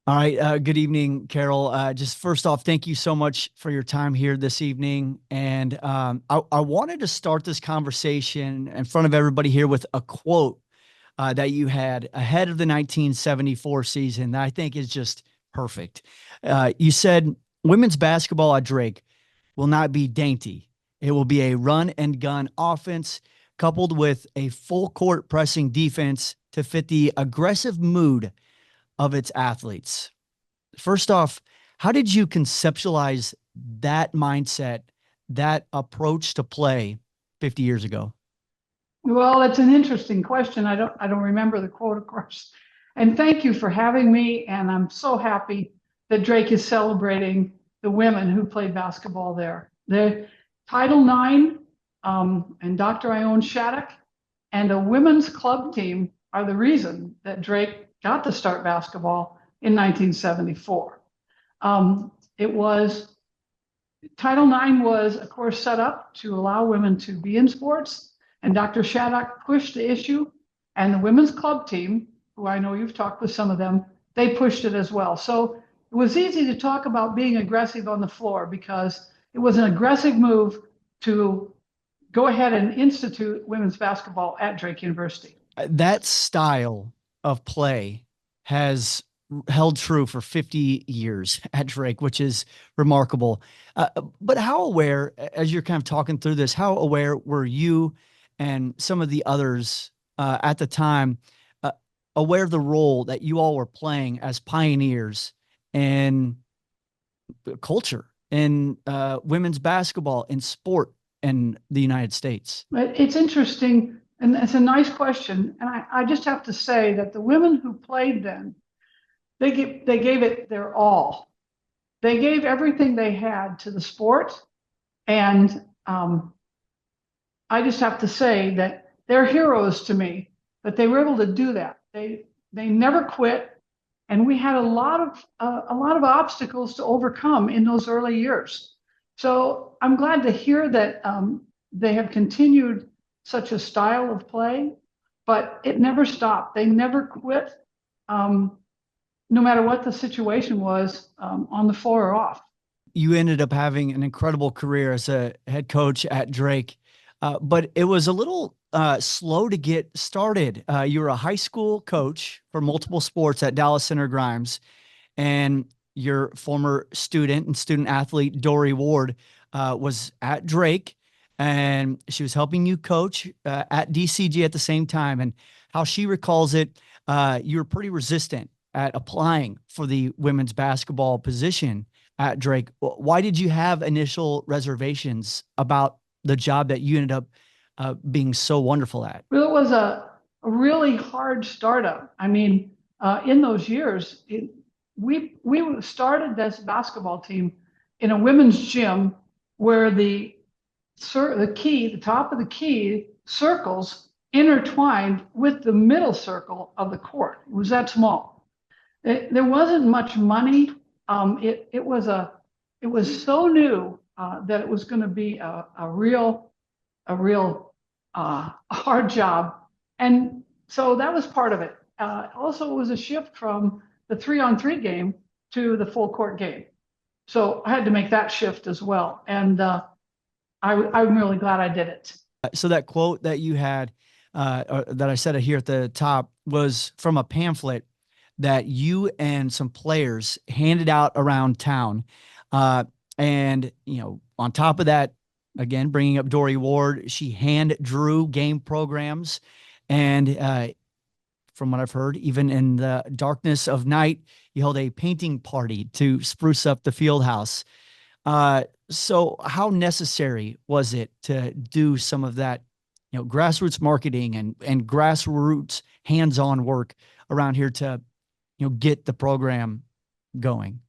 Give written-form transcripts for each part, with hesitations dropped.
All right. Good evening, Carole. Just first off, thank you so much for your time here this evening. And I wanted to start this conversation in front of everybody here with a quote that you had ahead of the 1974 season that I think is just perfect. You said, women's basketball at Drake will not be dainty. It will be a run and gun offense coupled with a full court pressing defense to fit the aggressive mood of its athletes. First off, how did you conceptualize that mindset, that approach to play 50 years ago? Well, it's an interesting question. I don't remember the quote, of course. And thank you for having me. And I'm so happy that Drake is celebrating the women who played basketball there. The Title IX and Dr. Ione Shattuck and a women's club team are the reason that Drake got to start basketball in 1974. It was Title IX was, of course, set up to allow women to be in sports, and Dr. Shattuck pushed the issue, and the women's club team, who I know you've talked with some of them, they pushed it as well. So it was easy to talk about being aggressive on the floor because it was an aggressive move to go ahead and institute women's basketball at Drake University. That style of play has held true for 50 years at Drake, which is remarkable. But how aware, as you're kind of talking through this, how aware were you and some of the others at the time aware of the role that you all were playing as pioneers in culture, in women's basketball, in sport in the United States? But it's interesting, and it's a nice question. And I just have to say that the women who played then, they gave it their all. They gave everything they had to the sport. And I just have to say that they're heroes to me, that they were able to do that. They never quit. And we had a lot of obstacles to overcome in those early years. So I'm glad to hear that they have continued such a style of play, but it never stopped. They never quit, no matter what the situation was, on the floor or off. You ended up having an incredible career as a head coach at Drake, but it was a little slow to get started. You were a high school coach for multiple sports at Dallas Center Grimes, and your former student and student athlete, Dory Ward, was at Drake, and she was helping you coach at DCG at the same time. And how she recalls it, you were pretty resistant at applying for the women's basketball position at Drake. Why did you have initial reservations about the job that you ended up being so wonderful at? Well, it was a really hard startup. I mean, in those years, we started this basketball team in a women's gym where the top of the key circles intertwined with the middle circle of the court. It was that small. There wasn't much money. It was so new that it was going to be a real hard job, and so that was part of it. Also, it was a shift from the 3-on-3 game to the full court game, so I had to make that shift as well, and I'm really glad I did it. So that quote that you had, that I said here at the top, was from a pamphlet that you and some players handed out around town. And, on top of that, again, bringing up Dory Ward, she hand drew game programs. And from what I've heard, even in the darkness of night, you held a painting party to spruce up the field house. So how necessary was it to do some of that, grassroots marketing and grassroots hands-on work around here to, get the program going?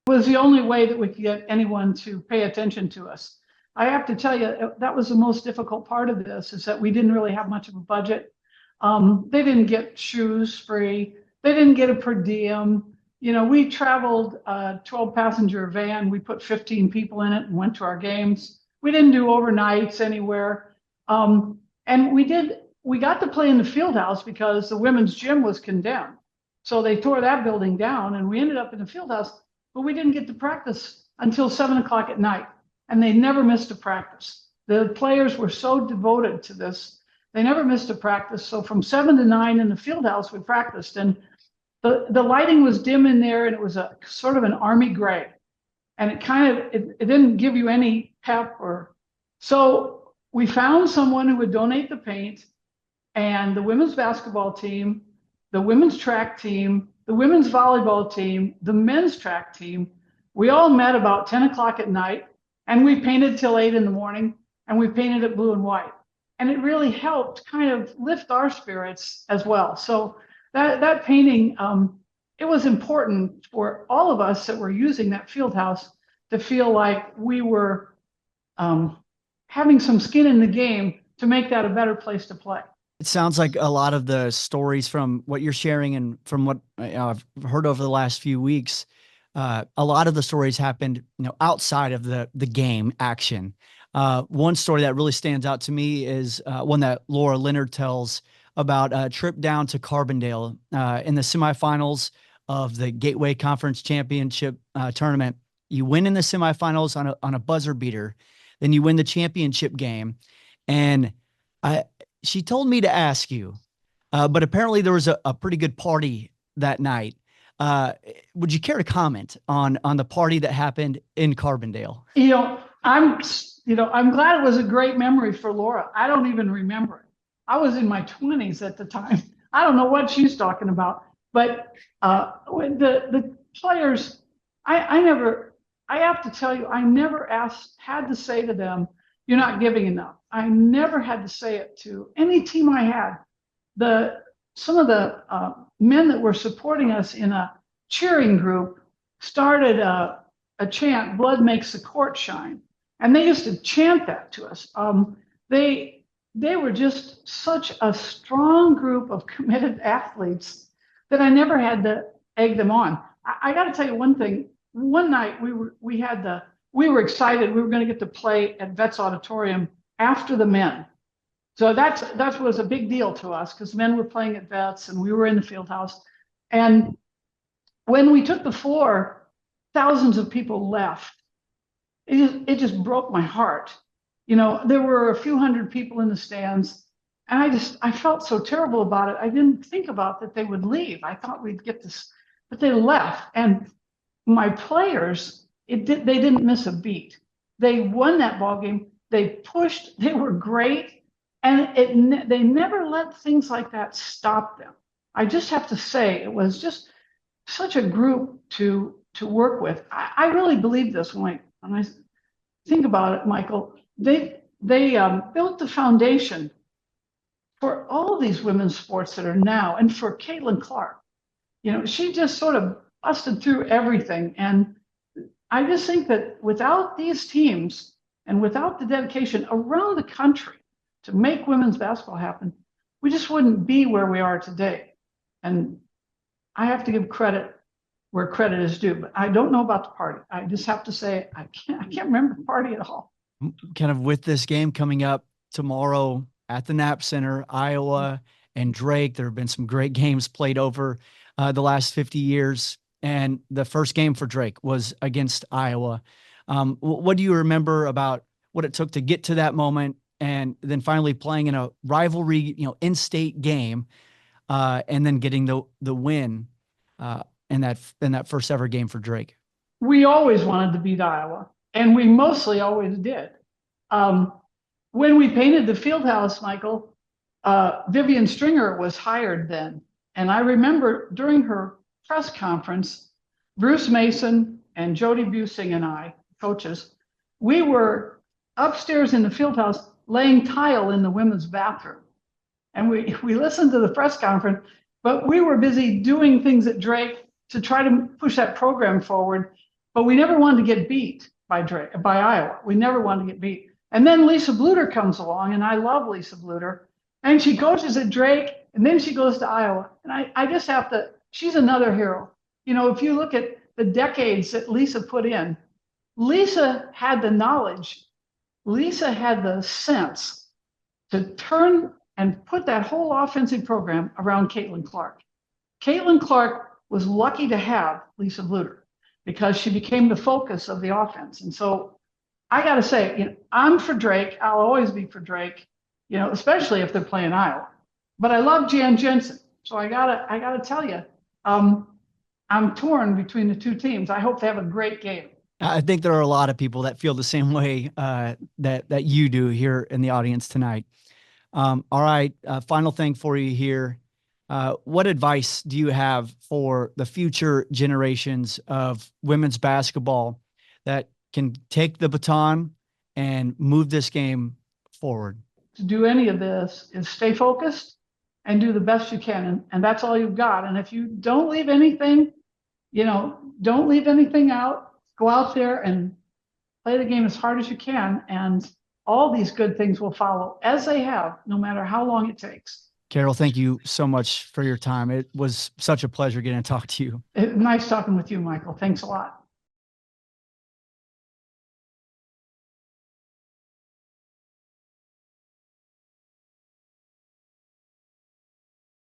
It was the only way that we could get anyone to pay attention to us. I have to tell you, that was the most difficult part of this, is that we didn't really have much of a budget. They didn't get shoes free. They didn't get a per diem. We traveled a 12-passenger van. We put 15 people in it and went to our games. We didn't do overnights anywhere. And we got to play in the field house because the women's gym was condemned. So they tore that building down and we ended up in the field house, but we didn't get to practice until 7 o'clock at night. And they never missed a practice. The players were so devoted to this. They never missed a practice. So from 7 to 9 in the field house, we practiced. And the lighting was dim in there, and it was a sort of an army gray. And it didn't give you any pep or, so we found someone who would donate the paint, and the women's basketball team, the women's track team, the women's volleyball team, the men's track team, we all met about 10 o'clock at night, and we painted till 8 in the morning, and we painted it blue and white. And it really helped kind of lift our spirits as well. So that painting, it was important for all of us that were using that field house to feel like we were having some skin in the game to make that a better place to play. It sounds like a lot of the stories from what you're sharing and from what I've heard over the last few weeks, a lot of the stories happened, outside of the game action. One story that really stands out to me is one that Laura Leonard tells about a trip down to Carbondale in the semifinals of the Gateway Conference Championship tournament. You win in the semifinals on a buzzer beater, then you win the championship game, and she told me to ask you, but apparently there was a pretty good party that night. Would you care to comment on the party that happened in Carbondale? I'm glad it was a great memory for Laura. I don't even remember it. I was in my 20s at the time. I don't know what she's talking about, but when the players, I have to tell you, I never had to say to them, "You're not giving enough." I never had to say it to any team I had. Some of the men that were supporting us in a cheering group started a chant, "Blood makes the court shine." And they used to chant that to us. They were just such a strong group of committed athletes that I never had to egg them on. I got to tell you one thing. One night we were excited. We were going to get to play at Vets Auditorium after the men. So that was a big deal to us because men were playing at Vets and we were in the field house. And when we took the floor, thousands of people left. It just broke my heart. There were a few hundred people in the stands, and I felt so terrible about it. I didn't think about that they would leave. I thought we'd get this, but they left. And my players, they didn't miss a beat. They won that ball game. They pushed. They were great, and they never let things like that stop them. I just have to say, it was just such a group to work with. I really believe this when I think about it, Michael. They built the foundation for all these women's sports that are now, and for Caitlin Clark. She just sort of busted through everything. And I just think that without these teams and without the dedication around the country to make women's basketball happen, we just wouldn't be where we are today. And I have to give credit where credit is due, but I don't know about the party. I just have to say, I can't remember the party at all. Kind of with this game coming up tomorrow at the Knapp Center, Iowa and Drake, there have been some great games played over the last 50 years. And the first game for Drake was against Iowa. What do you remember about what it took to get to that moment and then finally playing in a rivalry, in-state game, and then getting the win in that first ever game for Drake? We always wanted to beat Iowa, and we mostly always did. When we painted the field house, Michael, Vivian Stringer was hired then. And I remember during her press conference, Bruce Mason and Jody Busing and I, coaches, we were upstairs in the field house laying tile in the women's bathroom. And we listened to the press conference, but we were busy doing things at Drake to try to push that program forward. But we never wanted to get beat by Iowa. We never wanted to get beat. And then Lisa Bluter comes along, and I love Lisa Bluter. And she coaches at Drake, and then she goes to Iowa. And I just have to, she's another hero. If you look at the decades that Lisa put in, Lisa had the knowledge. Lisa had the sense to turn and put that whole offensive program around Caitlin Clark. Caitlin Clark was lucky to have Lisa Bluter because she became the focus of the offense. And so I got to say, I'm for Drake. I'll always be for Drake, especially if they're playing Iowa. But I love Jan Jensen. So I gotta tell you, I'm torn between the two teams. I hope they have a great game. I think there are a lot of people that feel the same way that you do here in the audience tonight. All right, final thing for you here. What advice do you have for the future generations of women's basketball that can take the baton and move this game forward? To do any of this is stay focused and do the best you can. And that's all you've got. And if you don't leave anything, don't leave anything out. Go out there and play the game as hard as you can. And all these good things will follow as they have, no matter how long it takes. Carole, thank you so much for your time. It was such a pleasure getting to talk to you. Nice talking with you, Michael. Thanks a lot.